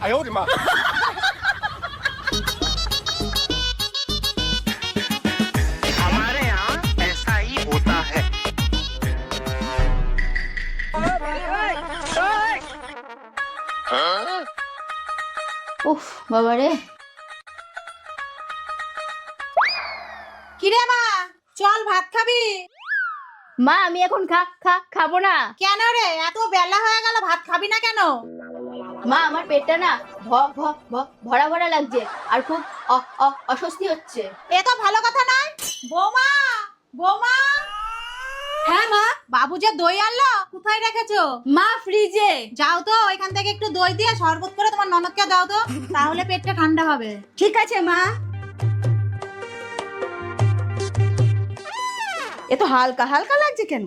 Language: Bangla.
呦我的妈！हमारे यहाँ ऐसा ही होता है। উফ বাবা রে। কিরে মা, চল ভাত খাবি? মা আমি এখন খাবো না। কেন রে, এত বেলা হয়ে গেল, ভাত খাবি না কেন? মা আমার পেটটা না ভরা ভরা লাগছে আর খুব অস্বস্তি হচ্ছে। এ তো ভালো কথা নয়। বৌমা, বৌমা। হ্যাঁ মা। বাবু যে দই আনলো, কোথায় রেখেছো? মা ফ্রিজে। যাও তো ওইখান থেকে একটু দই দিয়ে শরবত করে তোমার ননদকে দাও তো, তাহলে পেটটা ঠান্ডা হবে। ঠিক আছে মা। এ তো হালকা হালকা লাগছে কেন?